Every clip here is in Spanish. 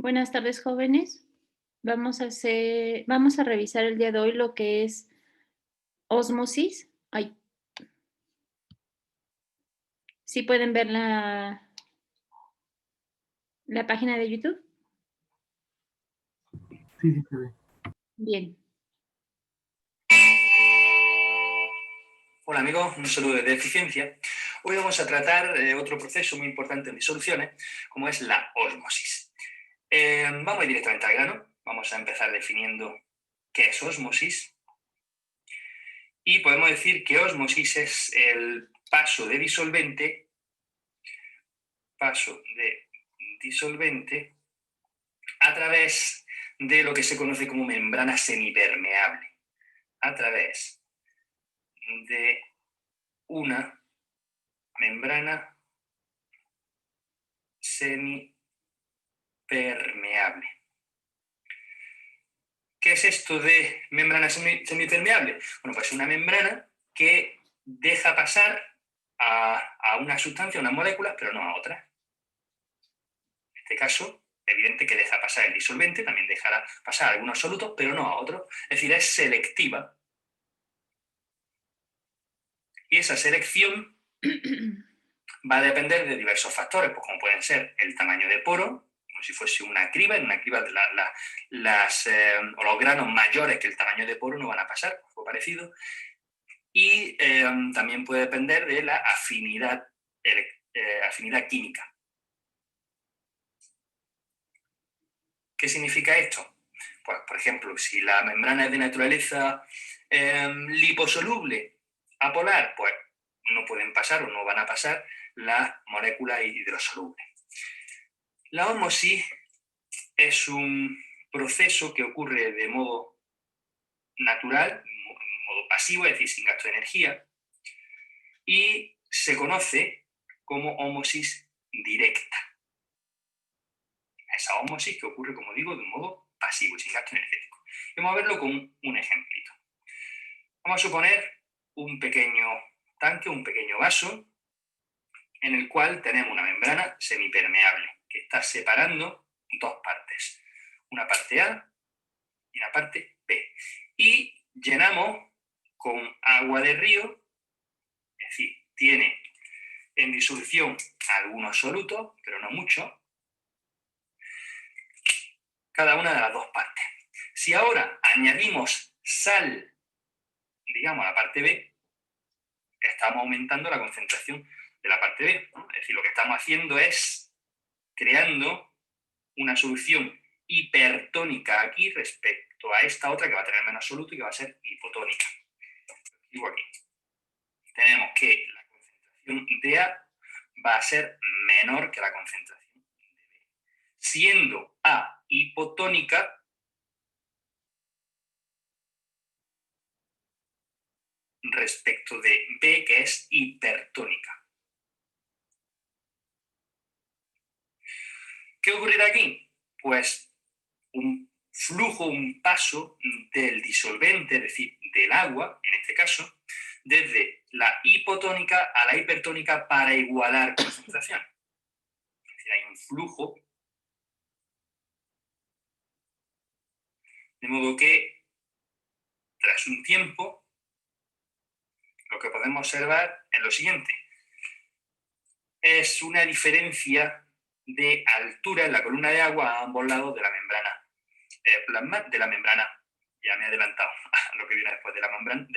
Buenas tardes, jóvenes. Vamos a revisar el día de hoy lo que es ósmosis. Ay, ¿sí pueden ver la página de YouTube? Sí, sí se ve. Bien. Hola amigos, un saludo de Eficiencia. Hoy vamos a tratar otro proceso muy importante en disoluciones, como es la ósmosis. Vamos a ir directamente al grano. Vamos a empezar definiendo qué es ósmosis. Y podemos decir que ósmosis es el paso de disolvente a través de lo que se conoce como membrana semipermeable. A través de una membrana semipermeable. ¿Qué es esto de membrana semipermeable? Bueno, pues una membrana que deja pasar a una sustancia, unas moléculas, pero no a otras. En este caso, evidente que deja pasar el disolvente, también dejará pasar algunos solutos, pero no a otros. Es decir, es selectiva. Y esa selección va a depender de diversos factores, pues como pueden ser el tamaño de poro, como si fuese una criba. En una criba o los granos mayores que el tamaño de poro no van a pasar, algo parecido. Y también puede depender de la afinidad química. ¿Qué significa esto? Pues, por ejemplo, si la membrana es de naturaleza liposoluble, apolar, pues no pueden pasar o no van a pasar las moléculas hidrosolubles. La ósmosis es un proceso que ocurre de modo natural, en modo pasivo, es decir, sin gasto de energía, y se conoce como ósmosis directa. Esa ósmosis que ocurre, como digo, de modo pasivo y sin gasto energético. Y vamos a verlo con un ejemplito. Vamos a suponer un pequeño tanque, un pequeño vaso, en el cual tenemos una membrana semipermeable que está separando dos partes. Una parte A y una parte B. Y llenamos con agua de río, es decir, tiene en disolución algunos solutos, pero no mucho, cada una de las dos partes. Si ahora añadimos sal, digamos, a la parte B, estamos aumentando la concentración de la parte B, ¿no? Es decir, lo que estamos haciendo es creando una solución hipertónica aquí respecto a esta otra que va a tener menos soluto y que va a ser hipotónica. Digo aquí. Tenemos que la concentración de A va a ser menor que la concentración de B. Siendo A hipotónica, respecto de B, que es hipertónica. ¿Qué ocurrirá aquí? Pues un flujo, un paso del disolvente, es decir, del agua, en este caso, desde la hipotónica a la hipertónica para igualar concentración. Es decir, hay un flujo, de modo que tras un tiempo lo que podemos observar es lo siguiente. Es una diferencia de altura en la columna de agua a ambos lados de la membrana plasma, de la membrana, ya me he adelantado a lo que viene después, de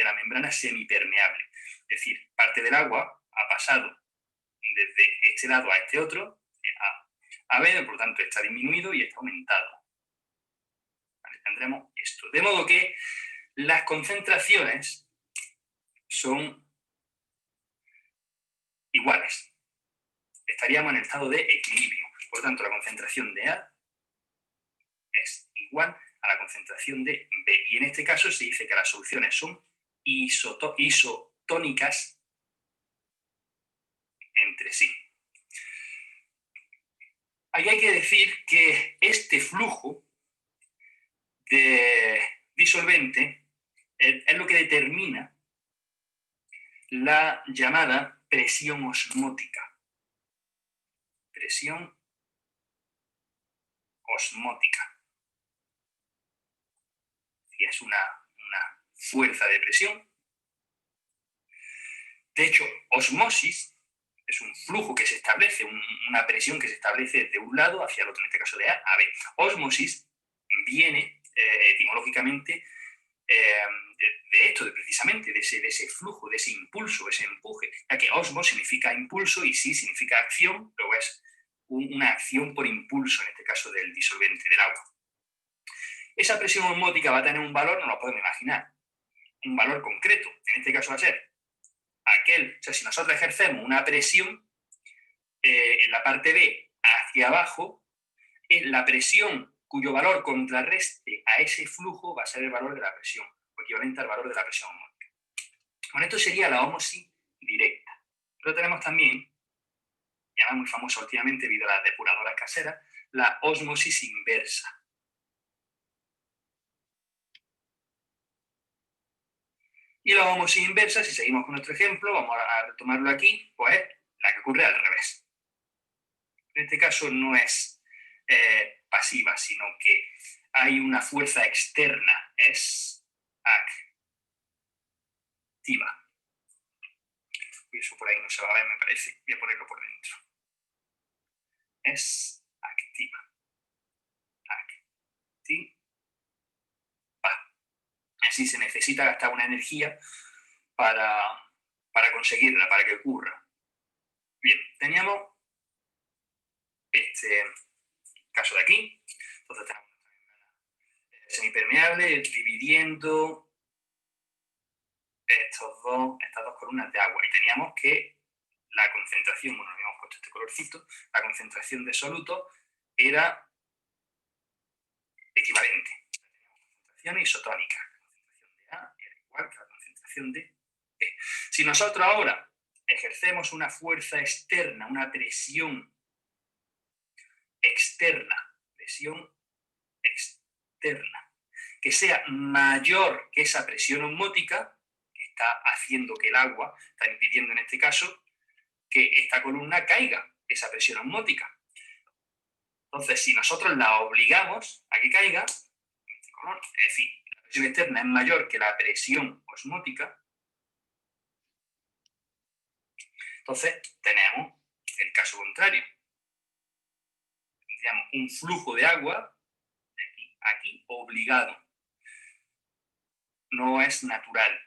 la membrana semipermeable. Es decir, parte del agua ha pasado desde este lado a este otro, a B, por lo tanto está disminuido y está aumentado. ¿Vale? Tendremos esto. De modo que las concentraciones son iguales. Estaríamos en el estado de equilibrio. Por lo tanto, la concentración de A es igual a la concentración de B. Y en este caso se dice que las soluciones son isotónicas entre sí. Aquí hay que decir que este flujo de disolvente es lo que determina la llamada presión osmótica. Presión osmótica. Y es una fuerza de presión. De hecho, osmosis es un flujo que se establece, una presión que se establece de un lado hacia el otro, en este caso de A a B. Osmosis viene etimológicamente de esto, precisamente de ese flujo, de ese impulso, de ese empuje, ya que osmo significa impulso y sí significa acción, luego es una acción por impulso, en este caso del disolvente, del agua. Esa presión osmótica va a tener un valor, no lo podemos imaginar, un valor concreto, en este caso va a ser aquel, o sea, si nosotros ejercemos una presión en la parte B hacia abajo, la presión cuyo valor contrarreste a ese flujo va a ser el valor de la presión, o equivalente al valor de la presión osmótica. Bueno, esto sería la ósmosis directa. Pero tenemos también, ya muy famosa últimamente debido a las depuradoras caseras, la ósmosis inversa. Y la ósmosis inversa, si seguimos con nuestro ejemplo, vamos a retomarlo aquí, pues es la que ocurre al revés. En este caso no es pasiva, sino que hay una fuerza externa, es activa. Y eso por ahí no se va a ver, me parece. Voy a ponerlo por dentro. Es activa. Activa. Así se necesita gastar una energía para conseguirla, para que ocurra. Bien, teníamos este caso de aquí. Entonces tenemos una membrana semipermeable dividiendo estas dos columnas de agua. Y teníamos que la concentración, bueno, habíamos puesto este colorcito, la concentración de soluto era equivalente. Concentración isotónica. La concentración de A era igual que la concentración de B. Si nosotros ahora ejercemos una fuerza externa, una presión externa, que sea mayor que esa presión osmótica, que está haciendo que el agua, está impidiendo en este caso que esta columna caiga, esa presión osmótica. Entonces, si nosotros la obligamos a que caiga, este color, es decir, la presión externa es mayor que la presión osmótica, entonces tenemos el caso contrario. Tendríamos un flujo de agua de aquí a aquí obligado. No es natural,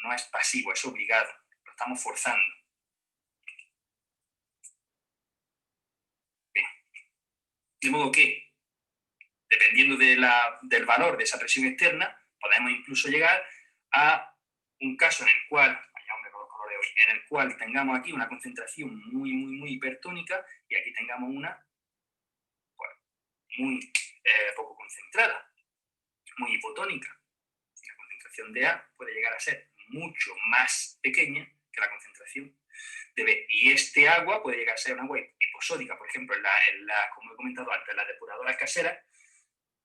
no es pasivo, es obligado, lo estamos forzando. Bien. De modo que, dependiendo del valor de esa presión externa, podemos incluso llegar a un caso en el cual, en el cual tengamos aquí una concentración muy hipertónica y aquí tengamos una pues, muy poco concentrada, muy hipotónica. La concentración de A puede llegar a ser mucho más pequeña que la concentración de B. Y este agua puede llegar a ser una agua hiposódica. Por ejemplo, como he comentado antes, en las depuradoras caseras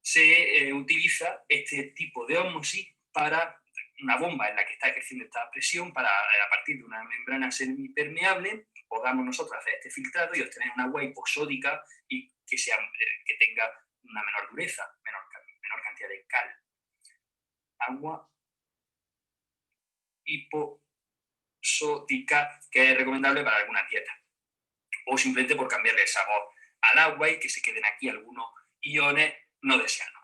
se utiliza este tipo de ósmosis para una bomba en la que está ejerciendo esta presión para, a partir de una membrana semipermeable, podamos nosotros hacer este filtrado y obtener una agua hiposódica y que tenga una menor dureza, menor cantidad de cal. Agua hiposódica, que es recomendable para algunas dietas. O simplemente por cambiarle el sabor al agua y que se queden aquí algunos iones no deseados.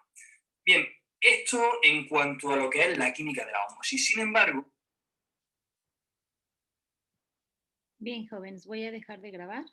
Bien, esto en cuanto a lo que es la química de la ósmosis. Sin embargo... Bien, jóvenes, voy a dejar de grabar.